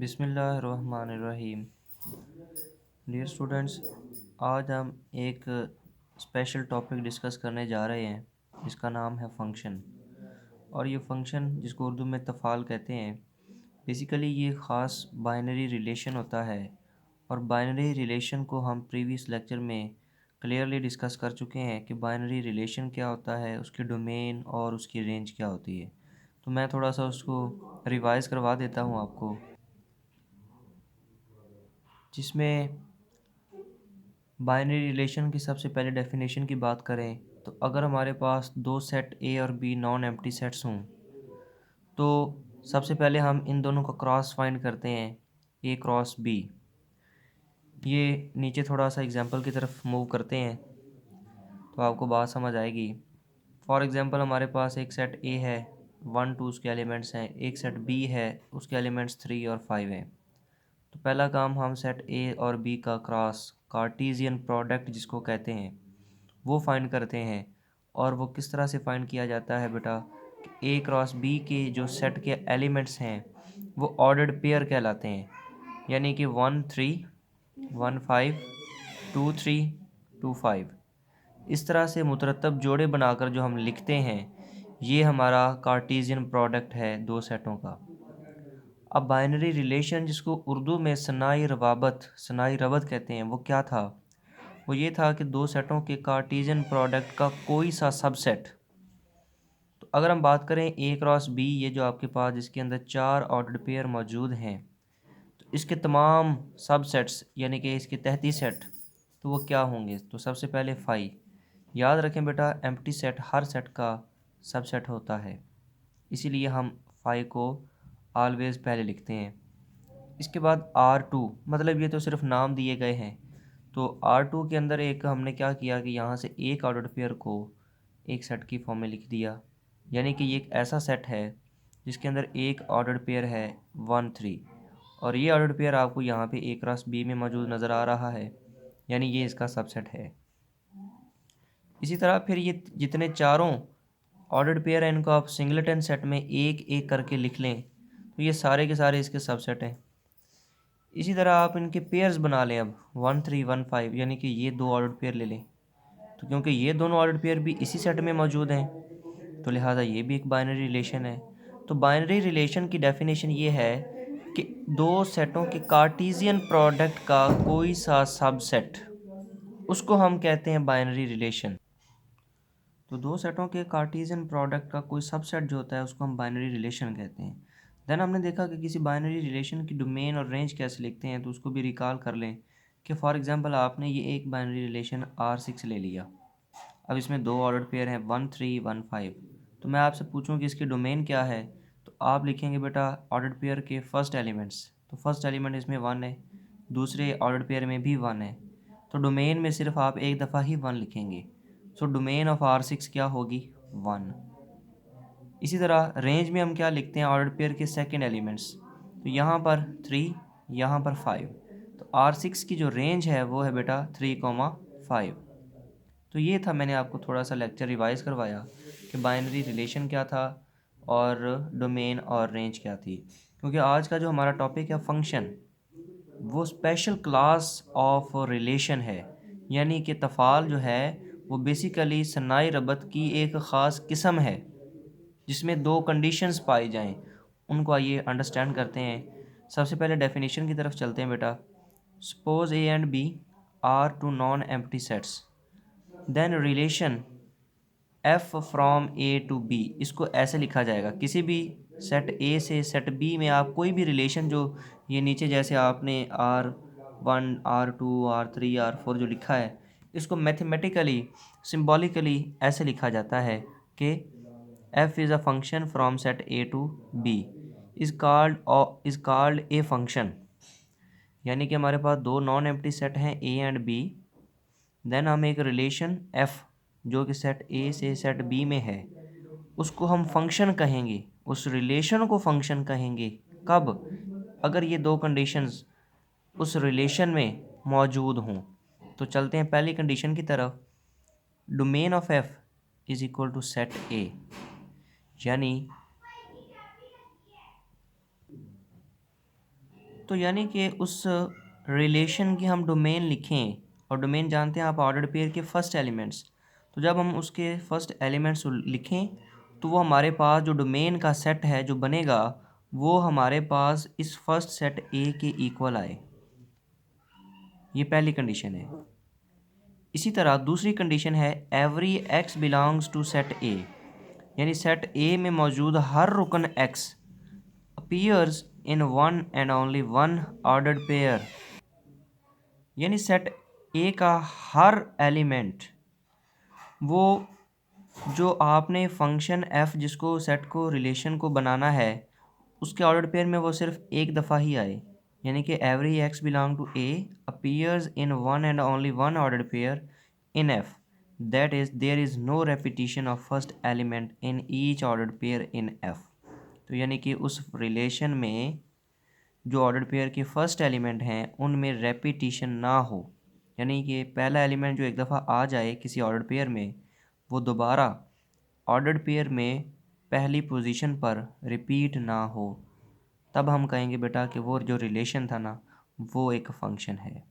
बिस्मिल्लाहिर्रहमानिर्रहीम। Dear students, आज हम एक स्पेशल टॉपिक डिस्कस करने जा रहे हैं जिसका नाम है फंक्शन। और ये फंक्शन जिसको उर्दू में तफ़ाल कहते हैं, बेसिकली ये ख़ास बाइनरी रिलेशन होता है। और बाइनरी रिलेशन को हम प्रीवियस लेक्चर में क्लियरली डिस्कस कर चुके हैं कि बाइनरी रिलेशन क्या होता है, उसकी डोमेन और उसकी रेंज क्या होती है। तो मैं थोड़ा सा उसको रिवाइज़ करवा देता हूँ आपको, जिसमें बाइनरी रिलेशन की सबसे पहले डेफिनेशन की बात करें तो अगर हमारे पास दो सेट ए और बी नॉन एम्प्टी सेट्स हों तो सबसे पहले हम इन दोनों का क्रॉस फाइंड करते हैं, ए क्रॉस बी। ये नीचे थोड़ा सा एग्जांपल की तरफ मूव करते हैं तो आपको बात समझ आएगी। फॉर एग्जांपल हमारे पास एक सेट ए है, 1 2 उसके एलिमेंट्स हैं, एक सेट बी है, उसके एलिमेंट्स 3 और 5 हैं। तो पहला काम हम सेट ए और बी का क्रॉस कार्टीजियन प्रोडक्ट जिसको कहते हैं वो फाइंड करते हैं। और वो किस तरह से फाइंड किया जाता है बेटा, ए क्रॉस बी के जो सेट के एलिमेंट्स हैं वो ऑर्डर्ड पेयर कहलाते हैं। यानी कि 1 3 1 5 2 3 2 5, इस तरह से मुतरतब जोड़े बनाकर जो हम लिखते हैं ये हमारा कार्टीजियन प्रोडक्ट है दो सेटों का। अब बाइनरी रिलेशन जिसको उर्दू में सनाई रवाबत कहते हैं, वो क्या था? वो ये था कि दो सेटों के कार्टीजियन प्रोडक्ट का कोई सा सबसेट। तो अगर हम बात करें ए क्रॉस बी, ये जो आपके पास जिसके अंदर 4 ऑर्डर्ड पेयर मौजूद हैं, तो इसके तमाम सबसेट्स यानी कि इसके तहती सेट तो वो क्या होंगे? तो सबसे पहले फाई। याद रखें बेटा, एम्प्टी सेट हर सेट का सबसेट होता है, इसीलिए हम फाई को ऑलवेज पहले लिखते हैं। इसके बाद R2, मतलब ये तो सिर्फ नाम दिए गए हैं। तो R2 के अंदर एक हमने क्या किया कि यहाँ से एक ऑर्डर्ड पेयर को एक सेट की फॉर्म में लिख दिया। यानी कि ये एक ऐसा सेट है जिसके अंदर एक ऑर्डर्ड पेयर है 1 3, और ये ऑर्डर्ड पेयर आपको यहाँ पे ए क्रॉस बी में मौजूद नज़र आ रहा है, यानी ये इसका सबसेट है। इसी तरह फिर ये जितने चारों ऑर्डर्ड पेयर हैं इनको आप सिंगलेटन सेट में एक एक करके लिख लें तो ये सारे के सारे इसके सबसेट हैं। इसी तरह आप इनके पेयर्स बना लें, अब 1 3 1 5, यानी कि ये दो ऑर्डर्ड पेयर ले लें। तो क्योंकि ये दोनों ऑर्डर्ड पेयर भी इसी सेट में मौजूद हैं तो लिहाजा ये भी एक बाइनरी रिलेशन है। तो बाइनरी रिलेशन की डेफिनेशन ये है कि दो सेटों के कार्टीजियन प्रोडक्ट का कोई सा सबसेट, उसको हम कहते हैं बाइनरी रिलेशन। तो दो सेटों के कार्टीजियन प्रोडक्ट का कोई सबसेट जो होता है उसको हम बाइनरी रिलेशन कहते हैं। देन हमने देखा कि किसी बाइनरी रिलेशन की डोमेन और रेंज कैसे लिखते हैं, तो उसको भी रिकॉल कर लें कि फॉर एग्जांपल आपने ये एक बाइनरी रिलेशन R6 ले लिया। अब इसमें दो ऑर्डर पेयर हैं 1 3 1 5। तो मैं आपसे पूछूं कि इसकी डोमेन क्या है, तो आप लिखेंगे बेटा ऑर्डर पेयर के फर्स्ट एलिमेंट्स। तो फर्स्ट एलिमेंट इसमें 1 है, दूसरे ऑर्डर पेयर में भी 1 है, तो डोमेन में सिर्फ आप एक दफ़ा ही 1 लिखेंगे। सो डोमेन ऑफ R6 क्या होगी? 1। इसी तरह रेंज में हम क्या लिखते हैं ऑर्डर पेयर के सेकंड एलिमेंट्स। तो यहाँ पर 3, यहाँ पर 5, तो R6 की जो रेंज है वो है बेटा 3, 5। तो ये था, मैंने आपको थोड़ा सा लेक्चर रिवाइज करवाया कि बाइनरी रिलेशन क्या था और डोमेन और रेंज क्या थी। क्योंकि आज का जो हमारा टॉपिक है फंक्शन, वो स्पेशल क्लास ऑफ रिलेशन है। यानी कि तफ़ाल जो है वो बेसिकली सनाई रबत की एक ख़ास किस्म है जिसमें दो कंडीशंस पाई जाएं। उनको आइए अंडरस्टैंड करते हैं। सबसे पहले डेफिनेशन की तरफ चलते हैं बेटा। Suppose A and B are two non empty sets, then relation F from A to B. इसको ऐसे लिखा जाएगा, किसी भी सेट ए से सेट बी में आप कोई भी रिलेशन जो ये नीचे जैसे आपने R1 R2 R3 R4 जो लिखा है, इसको मैथमेटिकली सिम्बॉलिकली ऐसे लिखा जाता है कि f is a function from set A to B is called a function. यानी कि हमारे पास दो नॉन एम्प्टी सेट हैं ए एंड बी, देन हम एक रिलेशन f जो कि सेट ए से सेट बी में है उसको हम फंक्शन कहेंगे, उस रिलेशन को फंक्शन कहेंगे। कब? अगर ये दो कंडीशंस उस रिलेशन में मौजूद हों। तो चलते हैं पहली कंडीशन की तरफ। Domain of f is equal to set A, यानी तो यानी कि उस रिलेशन की हम डोमेन लिखें, और डोमेन जानते हैं आप ऑर्डर्ड पेयर के फर्स्ट एलिमेंट्स। तो जब हम उसके फर्स्ट एलिमेंट्स लिखें तो वो हमारे पास जो डोमेन का सेट है जो बनेगा वो हमारे पास इस फर्स्ट सेट ए के इक्वल आए। ये पहली कंडीशन है। इसी तरह दूसरी कंडीशन है every X belongs to set A, यानी सेट ए में मौजूद हर रुकन X appears in one and only one ordered pair, यानी सेट ए का हर एलिमेंट वो जो आपने फंक्शन एफ जिसको सेट को रिलेशन को बनाना है उसके ऑर्डर्ड पेयर में वो सिर्फ एक दफ़ा ही आए, यानी कि every X belong to A appears in one and only one ordered pair in F, that is there is no repetition of first element in each ordered pair in F. तो यानी कि उस रिलेशन में जो ordered pair के first element हैं उनमें repetition ना हो, यानी कि पहला एलिमेंट जो एक दफ़ा आ जाए किसी ऑर्डर्ड पेयर में वो दोबारा ऑर्डर्ड पेयर में पहली पोजीशन पर रिपीट ना हो, तब हम कहेंगे बेटा कि वो जो रिलेशन था ना वो एक फ़ंक्शन है।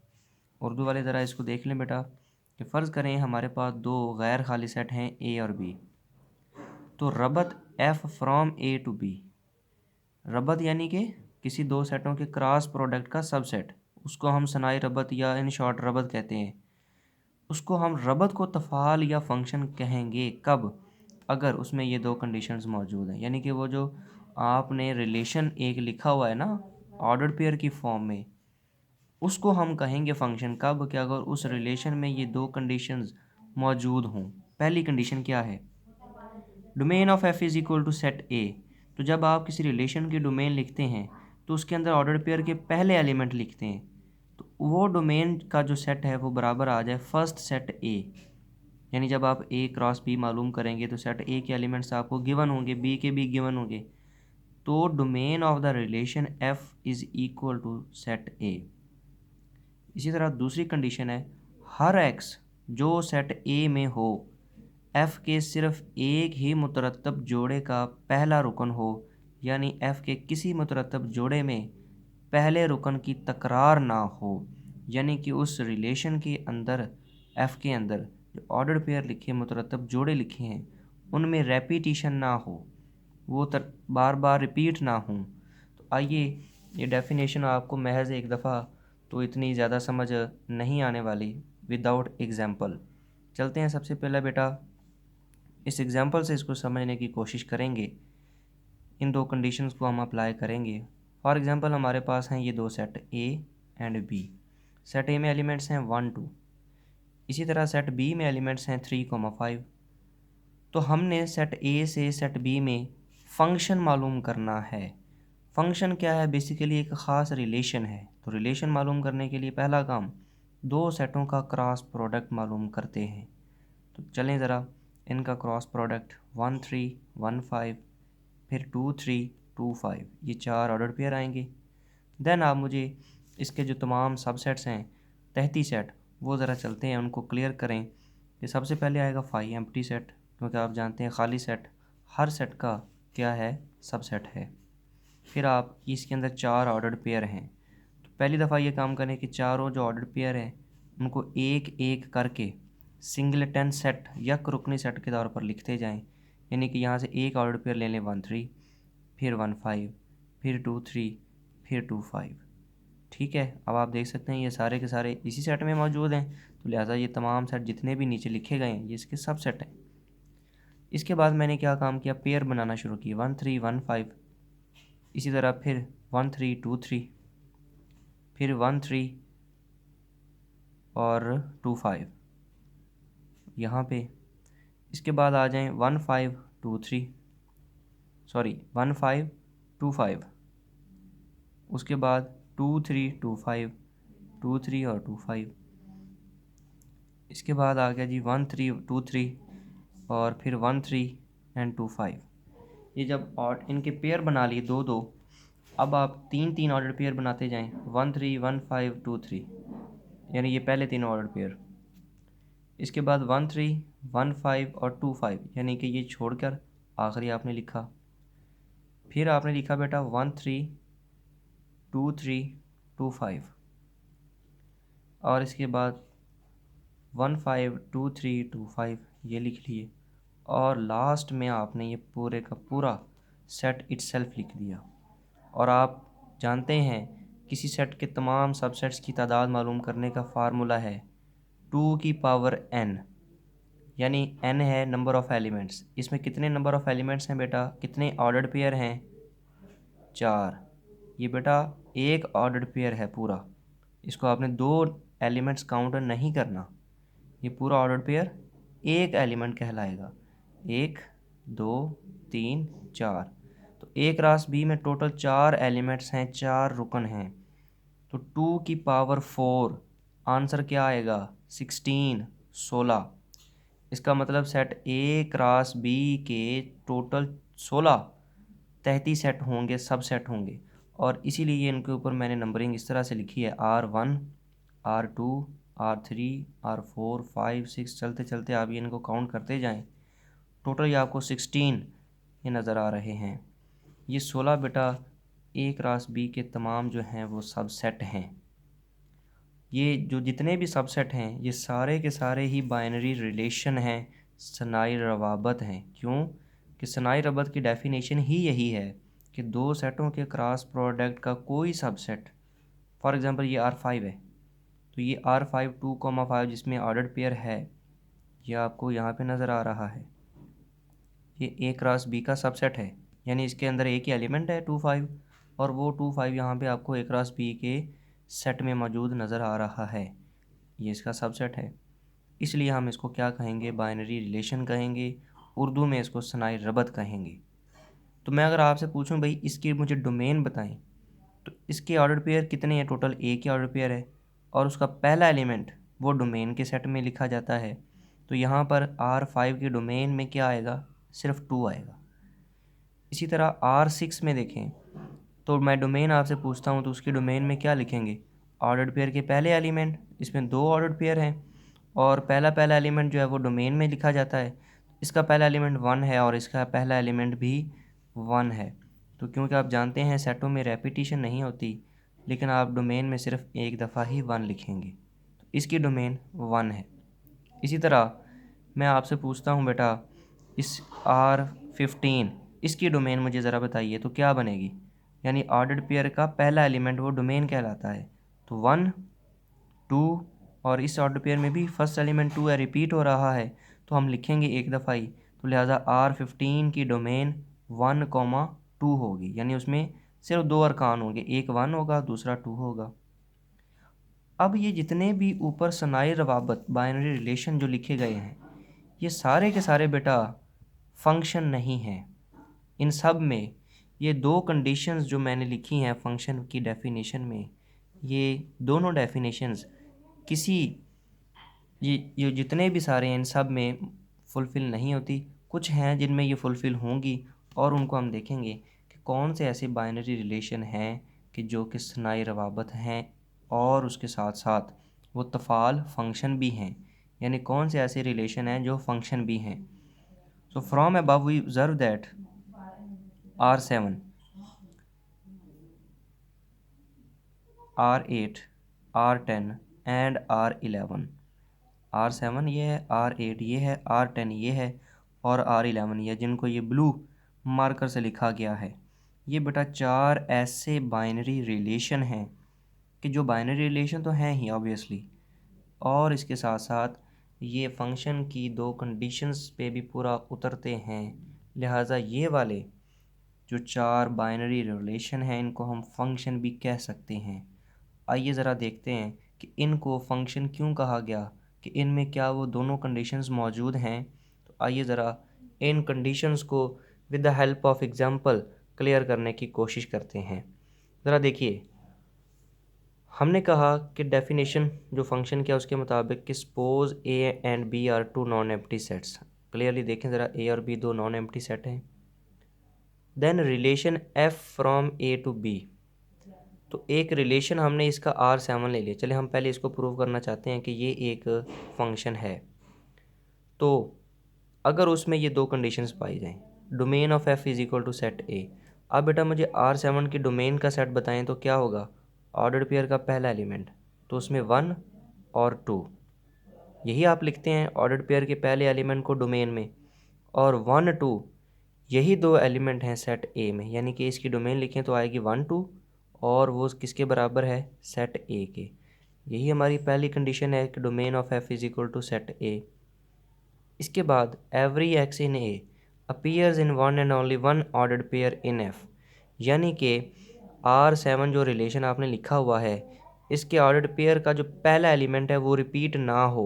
उर्दू वाले ज़रा इसको देख लें बेटा कि फ़र्ज़ करें हमारे पास दो गैर खाली सेट हैं ए और बी, तो रबत F from A to B, रबत यानी कि किसी दो सेटों के क्रॉस प्रोडक्ट का सबसेट, उसको हम सनाई रबत या इन शॉर्ट रबत कहते हैं। उसको हम रबत को तफ़ाल या फंक्शन कहेंगे कब, अगर उसमें ये दो कंडीशंस मौजूद हैं, यानी कि वो जो आपने रिलेशन एक लिखा हुआ है ना ऑर्डर्ड पेयर की फॉर्म में, उसको हम कहेंगे फंक्शन कब कि अगर उस रिलेशन में ये दो कंडीशंस मौजूद हों। पहली कंडीशन क्या है, domain of F is equal to set A. तो जब आप किसी रिलेशन की डोमेन लिखते हैं तो उसके अंदर ऑर्डर्ड पेयर के पहले एलिमेंट लिखते हैं, तो वो डोमेन का जो सेट है वो बराबर आ जाए फर्स्ट सेट ए, यानी जब आप ए क्रॉस बी मालूम करेंगे तो सेट ए के एलिमेंट्स आपको गिवन होंगे, बी के भी गिवन होंगे, तो domain of the relation F is equal to set A. इसी तरह दूसरी कंडीशन है हर एक्स जो सेट ए में हो एफ़ के सिर्फ एक ही मुतरतब जोड़े का पहला रुकन हो, यानी एफ़ के किसी मुतरतब जोड़े में पहले रुकन की तकरार ना हो, यानी कि उस रिलेशन के अंदर एफ़ के अंदर जो ऑर्डर्ड पेयर लिखे मुतरतब जोड़े लिखे हैं उनमें रेपिटिशन ना हो, वो बार बार रिपीट ना हों। तो आइए ये डेफिनेशन आपको महज एक दफ़ा तो इतनी ज़्यादा समझ नहीं आने वाली, विदाउट एग्ज़ाम्पल चलते हैं। सबसे पहला बेटा इस एग्ज़ाम्पल से इसको समझने की कोशिश करेंगे, इन दो कंडीशंस को हम अप्लाई करेंगे। फॉर एग्ज़ाम्पल हमारे पास हैं ये दो set A and B, set A में एलिमेंट्स हैं 1 2, इसी तरह सेट बी में एलिमेंट्स हैं 3 5। तो हमने सेट ए से सेट बी में फ़ंक्शन मालूम करना है। फ़ंक्शन क्या है, बेसिकली एक ख़ास रिलेशन है। तो रिलेशन मालूम करने के लिए पहला काम दो सेटों का क्रॉस प्रोडक्ट मालूम करते हैं। तो चलें ज़रा इनका क्रॉस प्रोडक्ट 1 3 1 5 फिर 2 3 2 5, ये चार ऑर्डर पेयर आएंगे। देन आप मुझे इसके जो तमाम सबसेट्स हैं तहती सेट वो ज़रा चलते हैं उनको क्लियर करें। कि सबसे पहले आएगा 5 एम्प्टी सेट, क्योंकि आप जानते हैं खाली सेट हर सेट का क्या है, सबसेट है। फिर आप इसके अंदर चार ऑर्डर्ड पेयर हैं, तो पहली दफ़ा ये काम करें कि चारों जो ऑर्डर्ड पेयर हैं उनको एक एक करके सिंगलेटन सेट या रुकनी सेट के तौर पर लिखते जाएं, यानी कि यहाँ से एक ऑर्डर्ड पेयर ले लें 1 3, फिर 1 5, फिर 2 3, फिर 2 5। ठीक है, अब आप देख सकते हैं ये सारे के सारे इसी सेट में मौजूद हैं, तो लिहाजा ये तमाम सेट जितने भी नीचे लिखे गए हैं ये इसके सब सेट हैं। इसके बाद मैंने क्या काम किया, पेयर बनाना शुरू किया 1 3 1 5, इसी तरह फिर 1 3 2 3, फिर 1 3 और 2 5 यहाँ पे। इसके बाद आ जाएं 1 5 2 3, सॉरी 1 5 2 5, उसके बाद 2 3 2 5 2 3 और 2 5। इसके बाद आ गया जी 1 3 2 3 और फिर 1 3 एंड 2 5। ये जब और इनके पेयर बना लिए दो दो, अब आप तीन तीन ऑर्डर पेयर बनाते जाएं 1 3 1 5 2 3, यानी ये पहले तीन ऑर्डर पेयर। इसके बाद 1 3 1 5 और 2 5, यानी कि ये छोड़कर आखिरी आपने लिखा। फिर आपने लिखा बेटा 1 3 2 3 25 और इसके बाद 152325 ये लिख लिए और लास्ट में आपने ये पूरे का पूरा सेट इटसेल्फ लिख दिया। और आप जानते हैं किसी सेट के तमाम सबसेट्स की तादाद मालूम करने का फार्मूला है 2 की पावर n, यानी n है नंबर ऑफ़ एलिमेंट्स। इसमें कितने नंबर ऑफ़ एलिमेंट्स हैं बेटा, कितने ऑर्डर्ड पेयर हैं, 4। ये बेटा एक ऑर्डर्ड पेयर है पूरा, इसको आपने 2 एलिमेंट्स काउंट नहीं करना, ये पूरा ऑर्डर्ड पेयर एक एलिमेंट कहलाएगा। 1 2 3 4, तो A क्रॉस B में टोटल 4 एलिमेंट्स हैं, 4 रुकन हैं, तो 2 की पावर 4 आंसर क्या आएगा 16। इसका मतलब सेट A क्रॉस B के टोटल 16 तहती सेट होंगे, सब सेट होंगे, और इसीलिए इनके ऊपर मैंने नंबरिंग इस तरह से लिखी है R1 R2 R3 R4 5 6, चलते चलते आप ये इनको काउंट करते जाएं, टोटल ये आपको 16 ये नज़र आ रहे हैं। ये 16 बेटा A क्रॉस B के तमाम जो हैं वो सब सेट हैं। ये जो जितने भी सबसेट हैं ये सारे के सारे ही बाइनरी रिलेशन हैं, सनाई रवाबत हैं। क्यों कि सनाई रवाबत की डेफिनेशन ही यही है कि दो सेटों के क्रॉस प्रोडक्ट का कोई सबसेट, फॉर एग्जांपल ये R5 है, तो ये R5 2,5 जिसमें ऑर्डर्ड पेयर है, ये आपको यहाँ पे नज़र आ रहा है, ये A क्रॉस B का सबसेट है, यानी इसके अंदर एक ही एलिमेंट है 25, और वो 25 यहाँ पे आपको A क्रॉस B के सेट में मौजूद नज़र आ रहा है, ये इसका सबसेट है। इसलिए हम इसको क्या कहेंगे, बाइनरी रिलेशन कहेंगे, उर्दू में इसको सनाई रबत कहेंगे। तो मैं अगर आपसे पूछूं भाई इसकी मुझे डोमेन बताएं, तो इसके ऑर्डर पेयर कितने हैं, टोटल एक ही ऑर्डर पेयर है और उसका पहला एलिमेंट वो डोमेन के सेट में लिखा जाता है, तो यहाँ पर R5 के डोमेन में क्या आएगा, सिर्फ 2 आएगा। इसी तरह R6 में देखें तो मैं डोमेन आपसे पूछता हूँ तो उसकी डोमेन में क्या लिखेंगे, ऑर्डर्ड पेयर के पहले एलिमेंट, इसमें 2 ऑर्डर्ड पेयर हैं और पहला एलिमेंट जो है वो डोमेन में लिखा जाता है, इसका पहला एलिमेंट 1 है और इसका पहला एलिमेंट भी 1 है। तो क्योंकि आप जानते हैं सेटों में रेपिटिशन नहीं होती, लेकिन आप डोमेन में सिर्फ एक दफ़ा ही 1 लिखेंगे, तो इसकी डोमेन 1 है। इसी तरह मैं आपसे पूछता हूँ बेटा इस R15 इसकी डोमेन मुझे ज़रा बताइए तो क्या बनेगी, यानी ऑर्डर्ड पेयर का पहला एलिमेंट वो डोमेन कहलाता है, तो 1 2, और इस ऑर्डर पेयर में भी फर्स्ट एलिमेंट 2 है, रिपीट हो रहा है, तो हम लिखेंगे एक दफ़ा ही, तो लिहाजा R15 की डोमेन 1,2 होगी, यानी उसमें सिर्फ 2 अरकान होंगे, एक 1 होगा दूसरा 2 होगा। अब ये जितने भी ऊपर सनाई रवाबत बाइनरी रिलेशन जो लिखे गए हैं, ये सारे के सारे बेटा फंक्शन नहीं हैं। इन सब में ये 2 कंडीशंस जो मैंने लिखी हैं फंक्शन की डेफिनेशन में, ये दोनों डेफिनेशंस किसी ये जितने भी सारे हैं इन सब में फुलफ़िल नहीं होती, कुछ हैं जिनमें ये फुलफ़िल होंगी, और उनको हम देखेंगे कि कौन से ऐसे बाइनरी रिलेशन हैं कि जो कि सनाई रवाबत हैं और उसके साथ साथ वो तफ़ाल फंक्शन भी हैं, यानी कौन से ऐसे रिलेशन हैं जो फंक्शन भी हैं। So from above we observe that R7 R8 R10 and R11, R7 ये है, R8 ये है, R10 ये है और R11 ये, जिनको ये ब्लू मार्कर से लिखा गया है। ये बेटा 4 ऐसे बाइनरी रिलेशन हैं कि जो बाइनरी रिलेशन तो हैं ही ऑब्वियसली, और इसके साथ साथ ये फंक्शन की 2 कंडीशंस पे भी पूरा उतरते हैं, लिहाजा ये वाले जो 4 बाइनरी रिलेशन हैं इनको हम फंक्शन भी कह सकते हैं। आइए ज़रा देखते हैं कि इनको फंक्शन क्यों कहा गया, कि इनमें क्या वो दोनों कंडीशंस मौजूद हैं। तो आइए ज़रा इन कंडीशंस को with the help of example clear करने की कोशिश करते हैं। ज़रा देखिए, हमने कहा कि डेफिनेशन जो फंक्शन क्या उसके मुताबिक कि suppose A and B are 2 non empty sets. Clearly देखें ज़रा, ए और बी 2 नॉन एम्प्टी सेट हैं। Then relation F from A to B, तो एक रिलेशन हमने इसका R7 ले लिया। चले हम पहले इसको प्रूव करना चाहते हैं कि ये एक फंक्शन है। तो अगर उसमें ये 2 कंडीशंस पाई जाएं, domain of F is equal to set A. अब बेटा मुझे R7 की डोमेन का सेट बताएं तो क्या होगा, ऑर्डर्ड पेयर का पहला एलिमेंट, तो उसमें 1 और 2, यही आप लिखते हैं ऑर्डर्ड पेयर के पहले एलिमेंट को डोमेन में, और 1 2 यही दो एलिमेंट हैं सेट ए में, यानी कि इसकी डोमेन लिखें तो आएगी 1 2, और वो किसके बराबर है, सेट ए के। यही हमारी पहली कंडीशन है कि domain of F is equal to set A. इसके बाद every X in A appears in one and only one ordered pair in F, यानी कि R7 जो रिलेशन आपने लिखा हुआ है, इसके ऑर्डर्ड पेयर का जो पहला एलिमेंट है वो रिपीट ना हो।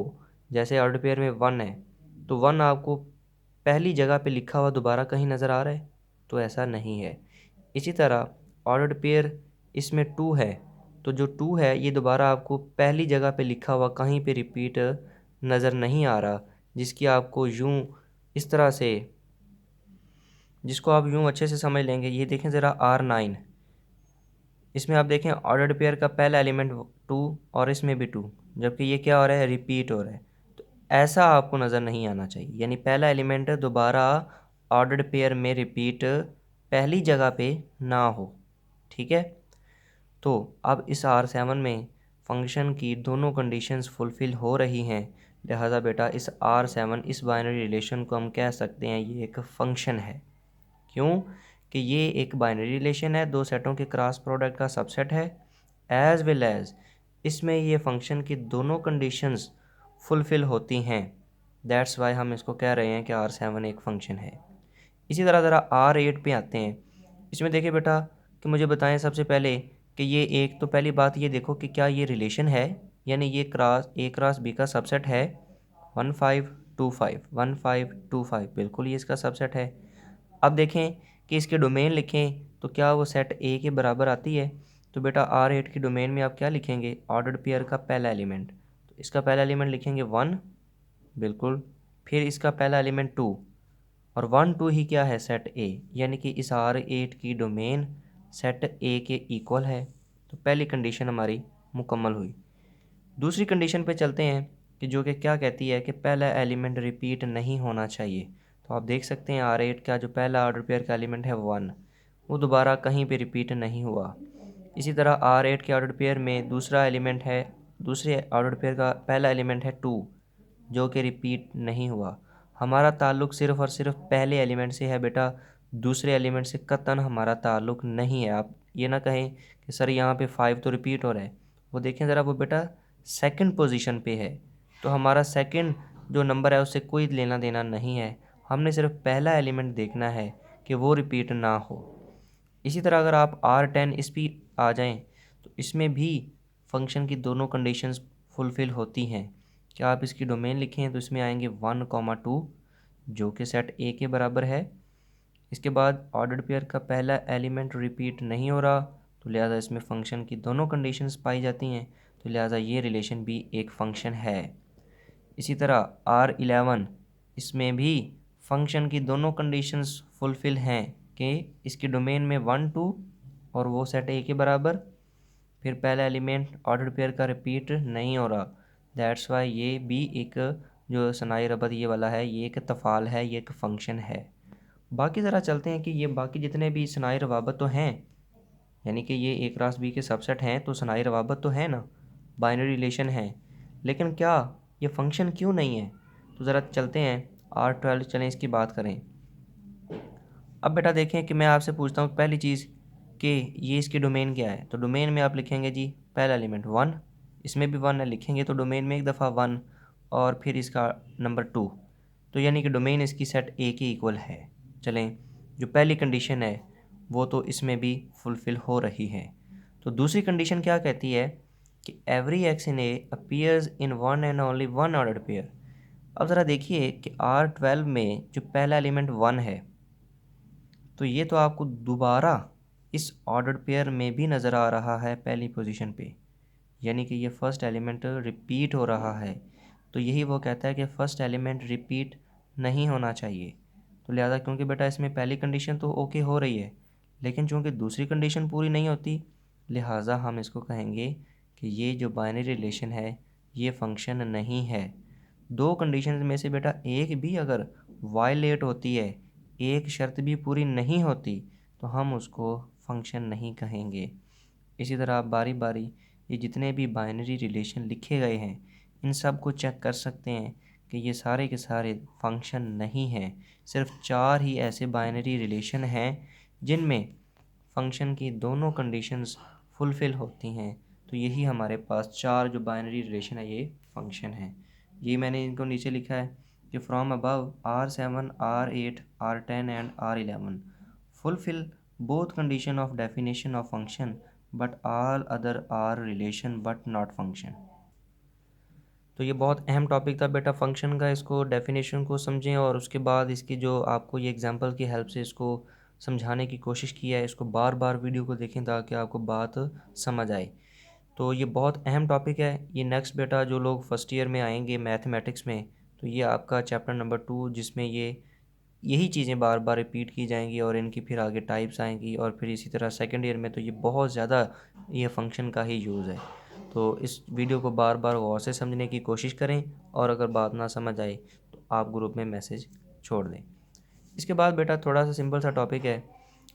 जैसे ऑर्डर्ड पेयर में 1 है, तो 1 आपको पहली जगह पे लिखा हुआ दोबारा कहीं नज़र आ रहा है, तो ऐसा नहीं है। इसी तरह ऑर्डर्ड पेयर इसमें 2 है, तो जो 2 है ये दोबारा आपको पहली जगह पे लिखा हुआ कहीं पे रिपीट नज़र नहीं आ रहा, जिसकी आपको यूं इस तरह से, जिसको आप यूं अच्छे से समझ लेंगे। ये देखें ज़रा R9, इसमें आप देखें ऑर्डर्ड पेयर का पहला एलिमेंट 2 और इसमें भी 2, जबकि ये क्या हो रहा है, रिपीट हो रहा है। तो ऐसा आपको नज़र नहीं आना चाहिए, यानी पहला एलिमेंट दोबारा ऑर्डर्ड पेयर में रिपीट पहली जगह पे ना हो। ठीक है, तो अब इस R7 में फंक्शन की दोनों कंडीशंस फुलफ़िल हो रही हैं, लिहाजा बेटा इस R7 इस बाइनरी रिलेशन को हम कह सकते हैं ये एक फ़ंक्शन है। क्यों कि ये एक बाइनरी रिलेशन है, दो सेटों के क्रॉस प्रोडक्ट का सबसेट है, एज वेल एज इसमें ये फंक्शन की दोनों कंडीशंस फुलफ़िल होती हैं। दैट्स वाई हम इसको कह रहे हैं कि R7 एक फ़ंक्शन है। इसी तरह ज़रा R8 पे आते हैं। इसमें देखिए बेटा कि मुझे बताएं सबसे पहले कि ये एक, तो पहली बात ये देखो कि क्या ये रिलेशन है, यानी ये क्रॉस बी का सबसेट है। 1 5 2 5 1 5 2 5, बिल्कुल ये इसका सबसेट है। अब देखें कि इसके डोमेन लिखें तो क्या वो सेट ए के बराबर आती है। तो बेटा R8 की डोमेन में आप क्या लिखेंगे, ऑर्डर्ड पेयर का पहला एलिमेंट, तो इसका पहला एलिमेंट लिखेंगे 1, बिल्कुल, फिर इसका पहला एलिमेंट 2, और 1 2 ही क्या है, सेट ए, यानी कि इस R8 की डोमेन सेट ए के इक्वल है। तो पहली कंडीशन हमारी मुकम्मल हुई। दूसरी कंडीशन पे चलते हैं कि जो कि क्या कहती है कि पहला एलिमेंट रिपीट नहीं होना चाहिए। तो आप देख सकते हैं R8 का जो पहला ऑर्डर पेयर का एलिमेंट है 1, वो दोबारा कहीं पे रिपीट नहीं हुआ। इसी तरह R8 के ऑर्डर पेयर में दूसरा एलिमेंट है, दूसरे ऑर्डर पेयर का पहला एलिमेंट है 2, जो कि रिपीट नहीं हुआ। हमारा ताल्लुक़ सिर्फ़ और सिर्फ पहले एलिमेंट से है बेटा, दूसरे एलिमेंट से कतन हमारा ताल्लुक़ नहीं है। आप ये ना कहें कि सर यहाँ पे 5 तो रिपीट हो रहा है, वो देखें ज़रा, वो बेटा सेकंड पोजीशन पे है, तो हमारा सेकंड जो नंबर है उससे कोई लेना देना नहीं है। हमने सिर्फ पहला एलिमेंट देखना है कि वो रिपीट ना हो। इसी तरह अगर आप R10 इस पर आ जाएं, तो इसमें भी फंक्शन की दोनों कंडीशंस फुलफ़िल होती हैं। क्या आप इसकी डोमेन लिखें तो इसमें आएंगे 1 2, जो कि सेट ए के बराबर है। इसके बाद ऑर्डर्ड पेयर का पहला एलिमेंट रिपीट नहीं हो रहा, तो लिहाजा इसमें फ़ंक्शन की दोनों कंडीशंस पाई जाती हैं, तो लिहाजा ये रिलेशन भी एक फ़ंक्शन है। इसी तरह R11, इसमें भी फंक्शन की दोनों कंडीशंस फुलफ़िल हैं कि इसकी डोमेन में 1 2 और वो सेट ए के बराबर, फिर पहला एलिमेंट ऑर्डर्ड पेयर का रिपीट नहीं हो रहा। दैट्स वाई ये भी एक जो सनाई रबत ये वाला है, ये एक तफ़ाल है, ये एक फ़ंक्शन है। बाकी ज़रा चलते हैं कि ये बाकी जितने भी सनाई रवाबत तो हैं, यानी कि ये ए क्रॉस बी के सबसेट हैं, तो सनाई रवाबत तो है ना, बाइनरी रिलेशन है, लेकिन क्या ये फंक्शन क्यों नहीं है। तो ज़रा चलते हैं R12, चलें इसकी बात करें। अब बेटा देखें कि मैं आपसे पूछता हूँ पहली चीज़ कि ये इसकी डोमेन क्या है, तो डोमेन में आप लिखेंगे जी पहला एलिमेंट 1, इसमें भी 1 है, लिखेंगे तो डोमेन में एक दफ़ा 1 और फिर इसका नंबर 2, तो यानी कि डोमेन इसकी सेट ए के इक्वल है। चलें, जो पहली कंडीशन है वो तो इसमें भी फुलफ़िल हो रही है। तो दूसरी कंडीशन क्या कहती है कि every X in A appears in one and only one ordered pair. अब ज़रा देखिए कि R12 में जो पहला एलिमेंट 1 है, तो ये तो आपको दोबारा इस ऑर्डर्ड पेयर में भी नज़र आ रहा है पहली पोजीशन पे, यानी कि ये फ़र्स्ट एलिमेंट रिपीट हो रहा है। तो यही वो कहता है कि फ़र्स्ट एलिमेंट रिपीट नहीं होना चाहिए। तो लिहाजा क्योंकि बेटा इसमें पहली कंडीशन तो ओके हो रही है, लेकिन चूँकि दूसरी कंडीशन पूरी नहीं होती, लिहाजा हम इसको कहेंगे कि ये जो बाइनरी रिलेशन है ये फ़ंक्शन नहीं है। दो कंडीशन में से बेटा एक भी अगर वायलेट होती है, एक शर्त भी पूरी नहीं होती, तो हम उसको फंक्शन नहीं कहेंगे। इसी तरह आप बारी बारी ये जितने भी बाइनरी रिलेशन लिखे गए हैं इन सब को चेक कर सकते हैं कि ये सारे के सारे फंक्शन नहीं हैं। सिर्फ 4 ही ऐसे बाइनरी रिलेशन हैं जिनमें फंक्शन की दोनों कंडीशंस फुलफ़िल होती हैं। तो यही हमारे पास 4 जो बाइनरी रिलेशन है ये फंक्शन हैं। ये मैंने इनको नीचे लिखा है कि from above R7, R8, R10 and R11 fulfil both condition of definition of function but all other are relation but not function। तो ये बहुत अहम टॉपिक था बेटा फंक्शन का। इसको डेफिनेशन को समझें और उसके बाद इसकी जो आपको ये एग्जांपल की हेल्प से इसको समझाने की कोशिश की है, इसको बार बार वीडियो को देखें ताकि आपको बात समझ आए। तो ये बहुत अहम टॉपिक है। ये नेक्स्ट बेटा जो लोग फर्स्ट ईयर में आएंगे मैथमेटिक्स में, तो ये आपका चैप्टर नंबर 2 जिसमें यही चीज़ें बार बार रिपीट की जाएंगी और इनकी फिर आगे टाइप्स आएंगी और फिर इसी तरह सेकेंड ईयर में तो ये बहुत ज़्यादा ये फंक्शन का ही यूज़ है। तो इस वीडियो को बार बार गौर से समझने की कोशिश करें और अगर बात ना समझ आए तो आप ग्रुप में मैसेज छोड़ दें। इसके बाद बेटा थोड़ा सा सिंपल सा टॉपिक है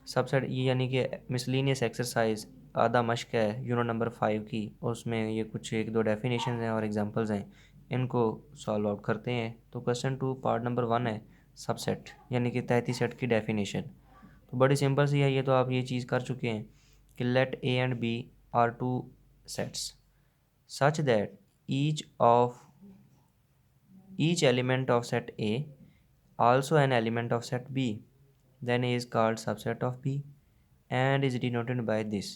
सबसेट, ये यानी कि मिसलिनियस एक्सरसाइज आधा मश्क है यूनिट नंबर 5 की। और उसमें ये कुछ 1-2 डेफिनेशन हैं और एग्जांपल्स हैं, इनको सॉल्व आउट करते हैं। तो क्वेश्चन 2 पार्ट नंबर 1 है सबसेट यानी कि तहती सेट की डेफिनेशन। तो बड़ी सिंपल सी है, ये तो आप ये चीज़ कर चुके हैं कि let A and B are two sets such that each element of set A also an element of set B, then A is called subset of B and is denoted by this।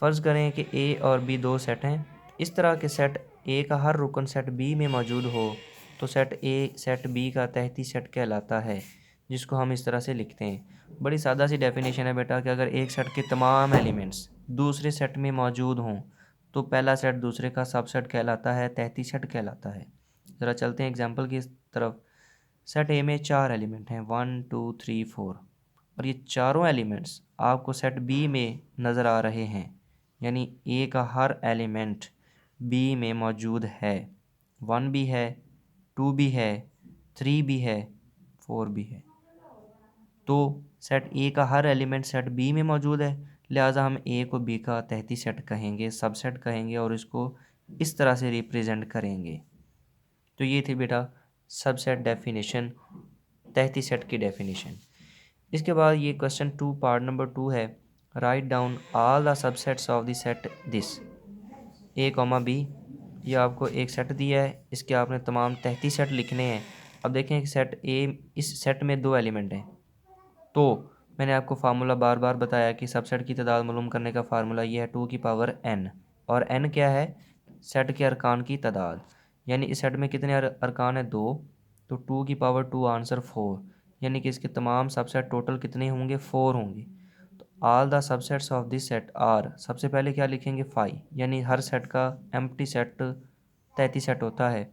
फ़र्ज़ करें कि A और B दो set हैं। इस तरह के set A का हर रुकन सेट B में मौजूद हो तो सेट A सेट B का तहती सेट कहलाता है, जिसको हम इस तरह से लिखते हैं। बड़ी सादा सी डेफिनेशन है बेटा कि अगर एक सेट के तमाम एलिमेंट्स दूसरे सेट में मौजूद हों तो पहला सेट दूसरे का सबसेट कहलाता है, तहती सेट कहलाता है। ज़रा चलते हैं एग्जांपल की तरफ। सेट ए में 4 एलिमेंट हैं 1 2 3 4 और ये चारों एलिमेंट्स आपको सेट बी में नज़र आ रहे हैं, यानी ए का हर एलिमेंट बी में मौजूद है। 1 भी है, 2 भी है, 3 भी है, 4 भी है। तो सेट ए का हर एलिमेंट सेट बी में मौजूद है, लिहाजा हम ए को बी का तहती सेट कहेंगे, सबसेट कहेंगे और इसको इस तरह से रिप्रेजेंट करेंगे। तो ये थी बेटा सबसेट डेफिनेशन, तहती सेट की डेफिनेशन। इसके बाद ये क्वेश्चन 2 पार्ट नंबर 2 है write down all the subsets of the set this A comma B. ये आपको एक सेट दिया है, इसके आपने तमाम तहती सेट लिखने हैं। अब देखें कि सेट ए, इस सेट में 2 एलिमेंट हैं, तो मैंने आपको फार्मूला बार बार बताया कि सबसेट की तादाद मालूम करने का फार्मूला ये है 2 की पावर n। और n क्या है? सेट के अरकान की तादाद। यानी इस सेट में कितने अरकान है? 2, तो 2 की पावर 2 आंसर 4, यानी कि इसके तमाम सबसेट टोटल कितने होंगे? 4 होंगे। तो all the subsets of this set are, सबसे पहले क्या लिखेंगे? 5, यानी हर सेट का एम्प्टी सेट तहती सेट होता है।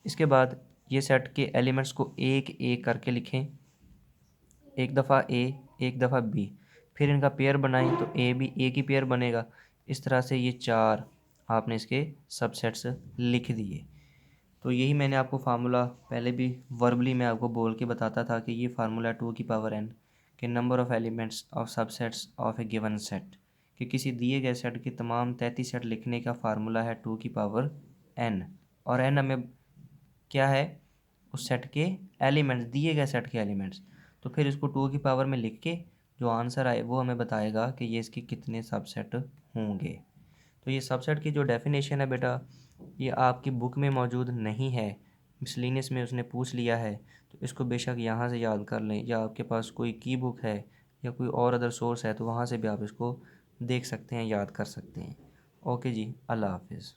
इसके बाद ये सेट के एलिमेंट्स को एक एक करके लिखें, एक दफ़ा ए एक दफ़ा बी, फिर इनका पेयर बनाएं तो ए भी ए की पेयर बनेगा। इस तरह से ये 4 आपने इसके सबसेट्स लिख दिए। तो यही मैंने आपको फार्मूला पहले भी वर्बली मैं आपको बोल के बताता था कि ये फार्मूला 2 की पावर n के number of elements of subsets of A given set, कि किसी दिए गए सेट के तमाम 33 सेट लिखने का फार्मूला है 2 की पावर n। और n हमें क्या है? उस सेट के एलिमेंट्स, दिए गए सेट के एलिमेंट्स। तो फिर इसको 2 की पावर में लिख के जो आंसर आए वो हमें बताएगा कि ये इसके कितने सबसेट होंगे। तो ये सबसेट की जो डेफिनेशन है बेटा, ये आपकी बुक में मौजूद नहीं है, मिसलिनियस में उसने पूछ लिया है। तो इसको बेशक यहाँ से याद कर लें, या आपके पास कोई की बुक है या कोई और अदर सोर्स है तो वहाँ से भी आप इसको देख सकते हैं, याद कर सकते हैं। ओके जी, अल्लाह हाफिज़।